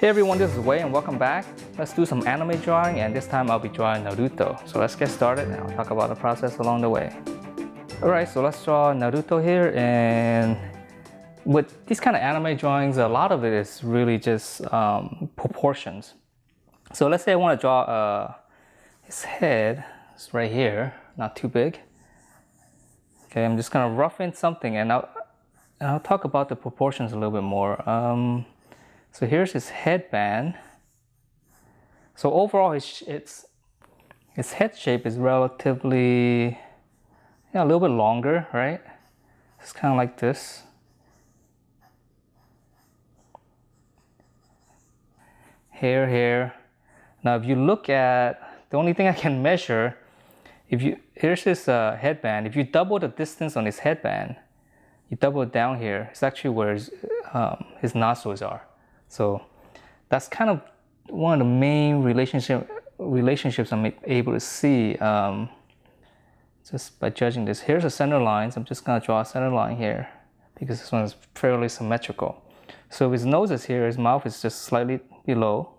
Hey everyone, this is Wei and welcome back. Let's do some anime drawing, and this time I'll be drawing Naruto. So let's get started and I'll talk about the process along the way. Alright, so let's draw Naruto here, and with these kind of anime drawings, a lot of it is really just proportions. So let's say I want to draw his head. It's right here, not too big. Okay, I'm just gonna rough in something, and I'll talk about the proportions a little bit more. So here's his headband. So overall, his head shape is relatively, a little bit longer, right? It's kind of like this. Hair. Now, if you look at the only thing I can measure, here's his headband. If you double the distance on his headband, you double it down here. It's actually where his nostrils are. So that's kind of one of the main relationships I'm able to see just by judging this. Here's a center line, so I'm just gonna draw a center line here because this one is fairly symmetrical. So if his nose is here, his mouth is just slightly below.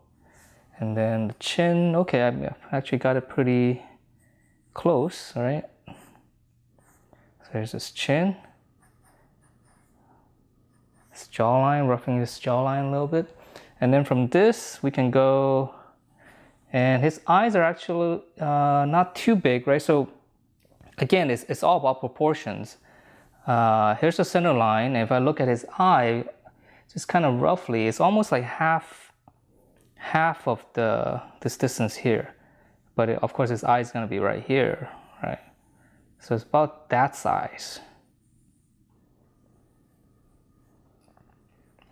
And then the chin, okay, I've actually got it pretty close, all right? So here's his chin. His jawline, roughing his jawline a little bit. And then from this, we can go, and his eyes are actually not too big, right? So again, it's all about proportions. Here's the center line. If I look at his eye, just kind of roughly, it's almost like half of this distance here. But of course, his eye is gonna be right here, right? So it's about that size.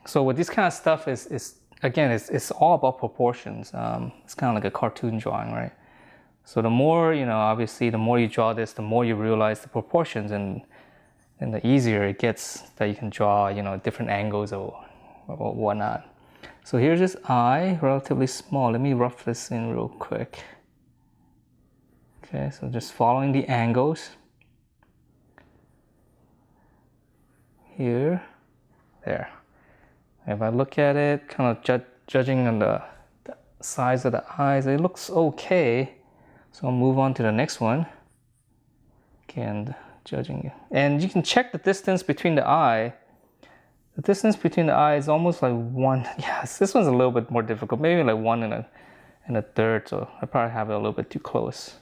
So with this kind of stuff it's all about proportions. It's kind of like a cartoon drawing, right? So the more, obviously the more you draw this, the more you realize the proportions, and the easier it gets that you can draw, different angles or whatnot. So here's his eye, relatively small. Let me rough this in real quick. Okay, so just following the angles. Here, there. If I look at it, kind of judging on the size of the eyes, it looks okay. So I'll move on to the next one. Okay, and judging it. And you can check the distance between the eye. The distance between the eye is almost like one. Yes, this one's a little bit more difficult. Maybe like 1 1/3. So I probably have it a little bit too close.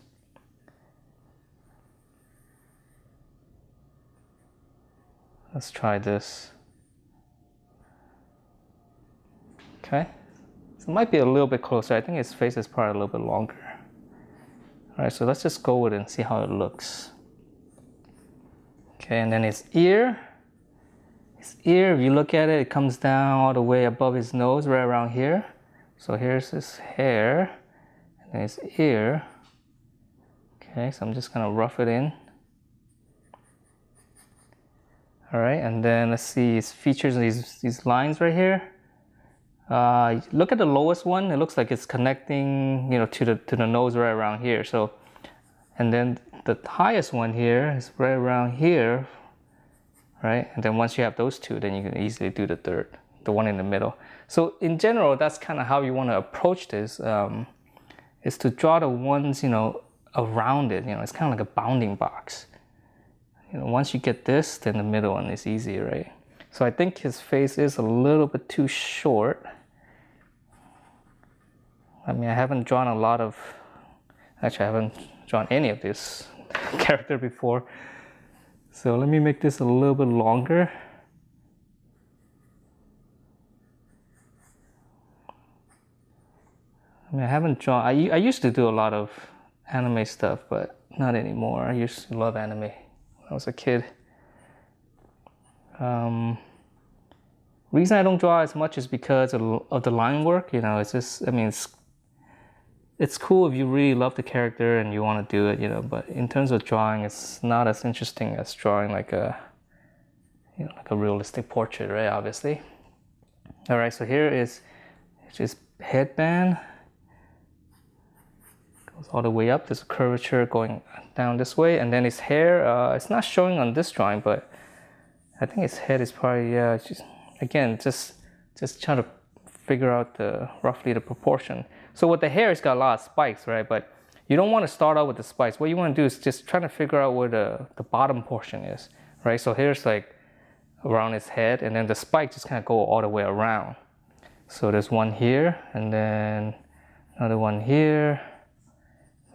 Let's try this. Okay, so it might be a little bit closer. I think his face is probably a little bit longer. All right, so let's just go with it and see how it looks. Okay, and then his ear. His ear, if you look at it, it comes down all the way above his nose, right around here. So here's his hair, and then his ear. Okay, so I'm just gonna rough it in. All right, and then let's see his features, these lines right here. Look at the lowest one. It looks like it's connecting, to the nose right around here. So, and then the highest one here is right around here, right? And then once you have those two, then you can easily do the third, the one in the middle. So in general, that's kind of how you want to approach this. Is to draw the ones, around it. It's kind of like a bounding box. Once you get this, then the middle one is easy, right? So I think his face is a little bit too short. I mean, I haven't drawn I haven't drawn any of this character before. So let me make this a little bit longer. I mean, I haven't drawn, I used to do a lot of anime stuff, but not anymore. I used to love anime when I was a kid. Reason I don't draw as much is because of the line work. It's just, I mean, it's cool if you really love the character and you want to do it, but in terms of drawing, it's not as interesting as drawing like a realistic portrait, right? Obviously. All right, so here is his headband. Goes all the way up. There's a curvature going down this way, and then his hair. It's not showing on this drawing, but I think his head is probably, just trying to figure out roughly the proportion. So with the hair, it's got a lot of spikes, right? But you don't want to start out with the spikes. What you want to do is just try to figure out where the bottom portion is, right? So here's like around his head, and then the spikes just kind of go all the way around. So there's one here, and then another one here,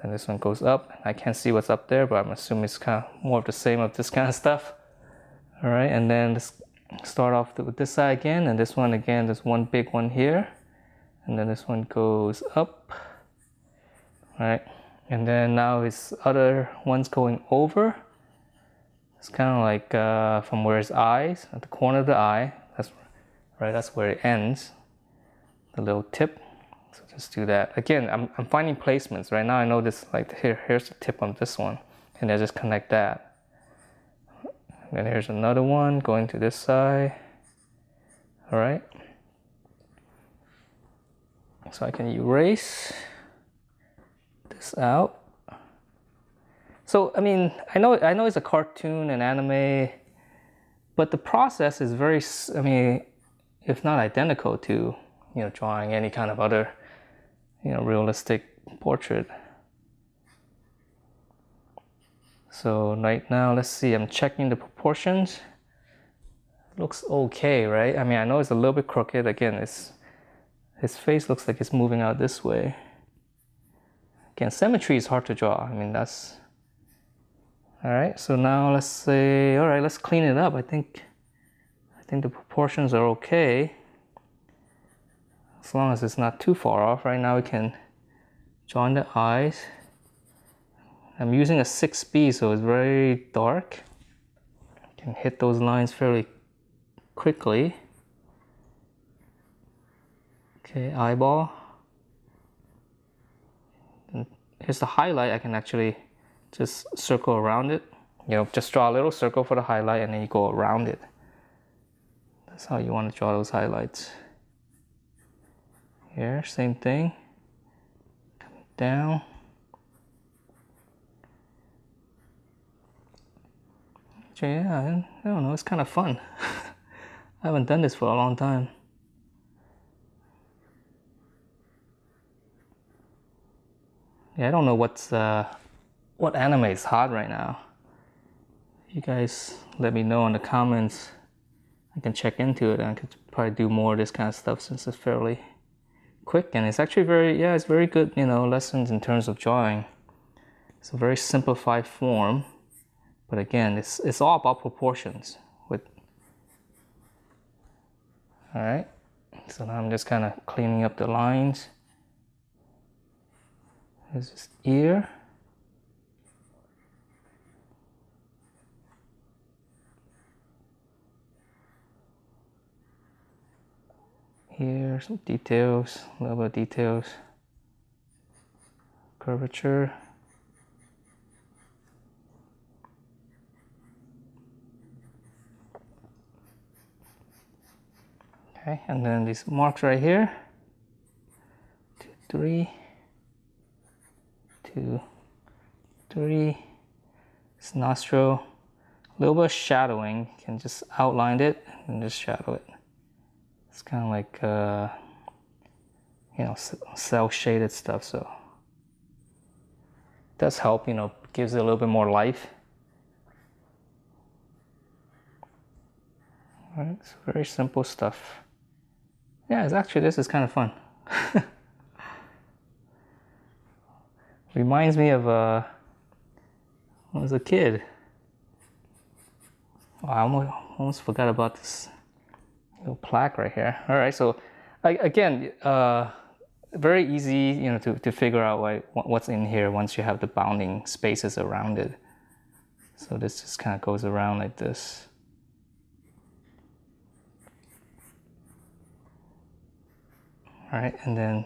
and this one goes up. I can't see what's up there, but I'm assuming it's kind of more of the same of this kind of stuff. All right, and then let's start off with this side again, and this one again, there's one big one here, and then this one goes up. All right, and then now his other one's going over. It's kind of like from where his eyes, at the corner of the eye, that's right, that's where it ends, the little tip. So just do that. Again, I'm finding placements. Right now I know this, like here's the tip on this one, and I just connect that. And then here's another one going to this side. All right. So I can erase this out. So I mean, I know it's a cartoon and anime, but the process is very, I mean, if not identical to, you know, drawing any kind of other, you know, realistic portrait. So right now, let's see, I'm checking the proportions. Looks okay, right? I mean, I know it's a little bit crooked. Again, his face looks like it's moving out this way. Again, symmetry is hard to draw. I mean, that's... All right, so now let's say, all right, let's clean it up. I think the proportions are okay. As long as it's not too far off. Right now we can draw in the eyes. I'm using a 6B, so it's very dark. I can hit those lines fairly quickly. Okay, eyeball. And here's the highlight. I can actually just circle around it. You know, just draw a little circle for the highlight, and then you go around it. That's how you want to draw those highlights. Here, same thing. Coming down. So yeah, I don't know, it's kind of fun. I haven't done this for a long time. Yeah, I don't know what anime is hot right now. If you guys let me know in the comments, I can check into it, and I could probably do more of this kind of stuff since it's fairly quick, and it's actually very, yeah, it's very good, you know, lessons in terms of drawing. It's a very simplified form, but again, it's all about proportions. All right, so now I'm just kind of cleaning up the lines. There's his ear. Here, some details, a little bit of details. Curvature. Okay, and then these marks right here. 2, 3. 2, 3. This nostril. A little bit of shadowing. You can just outline it and just shadow it. It's kind of like, you know, cell shaded stuff, so it does help, you know, gives it a little bit more life. All right, it's very simple stuff. Yeah, it's actually, this is kind of fun. Reminds me of when I was a kid. Oh, I almost forgot about this little plaque right here. All right, so again, very easy, you know, to figure out what's in here once you have the bounding spaces around it. So this just kind of goes around like this. All right, and then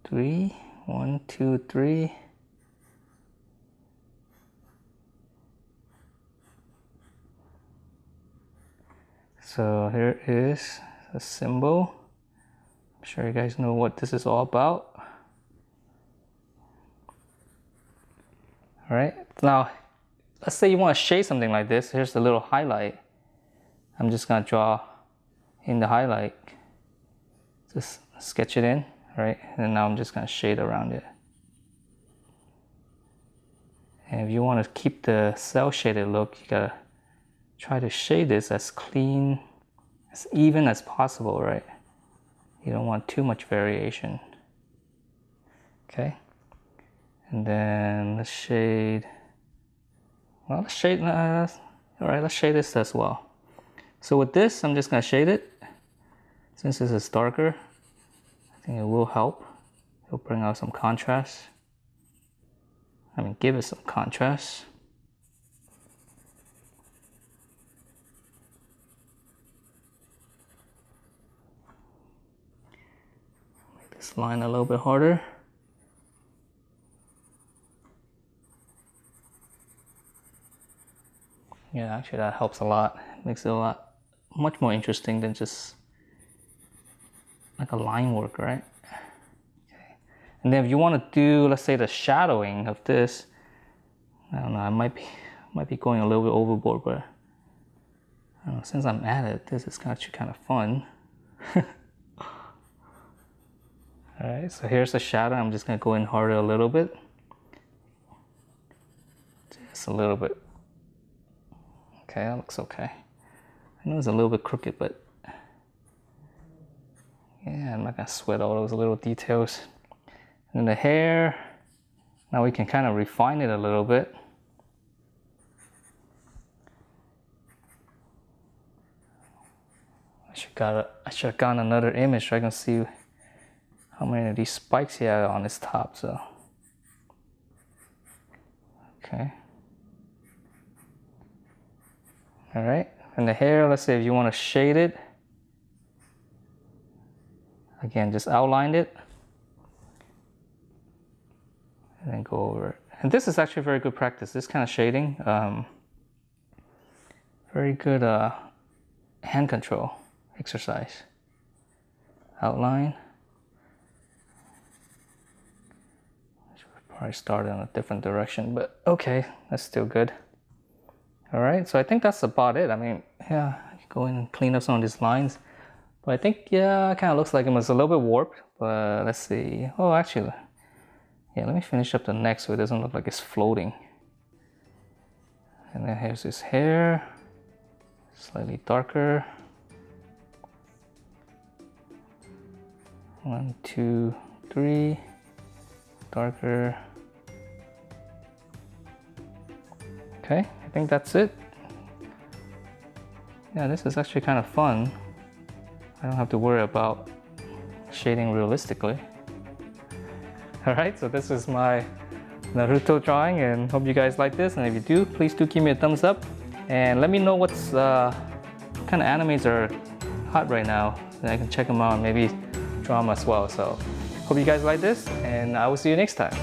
3, 1, 2, 3. So here is a symbol. I'm sure you guys know what this is all about. All right, now let's say you want to shade something like this. Here's the little highlight. I'm just gonna draw in the highlight. just sketch it in, right? And now I'm just gonna shade around it. And if you want to keep the cell shaded look, you gotta try to shade this as clean, as even as possible, right? You don't want too much variation. Okay. And then let's shade, well, let's shade, all right, let's shade this as well. So with this, I'm just gonna shade it. Since this is darker, I think it will help. It'll bring out some contrast. I mean, give it some contrast. Make this line a little bit harder. Yeah, actually that helps a lot. It makes it a lot, much more interesting than just like a line work, right? Okay. And then if you want to do, let's say, the shadowing of this, I don't know, I might be going a little bit overboard, but I don't know, since I'm at it, this is actually kind of fun. Alright, so here's the shadow. I'm just gonna go in harder a little bit. Just a little bit. Okay, that looks okay. I know it's a little bit crooked, but yeah, I'm not gonna sweat all those little details. And the hair, now we can kind of refine it a little bit. I should have gotten another image so I can see how many of these spikes he had on his top. So, okay. All right, and the hair, let's say if you want to shade it, again, just outline it and then go over it. And this is actually very good practice, this kind of shading. Very good hand control exercise. Outline. I should probably start in a different direction, but okay, that's still good. All right, so I think that's about it. I mean, yeah, go in and clean up some of these lines. But I think, yeah, it kind of looks like it was a little bit warped, but let's see. Oh, actually, yeah, let me finish up the neck so it doesn't look like it's floating. And then here's his hair, slightly darker. 1, 2, 3, darker. Okay, I think that's it. Yeah, this is actually kind of fun. I don't have to worry about shading realistically. Alright, so this is my Naruto drawing and hope you guys like this. And if you do, please do give me a thumbs up. And let me know what kind of animes are hot right now. And I can check them out and maybe draw them as well. So hope you guys like this and I will see you next time.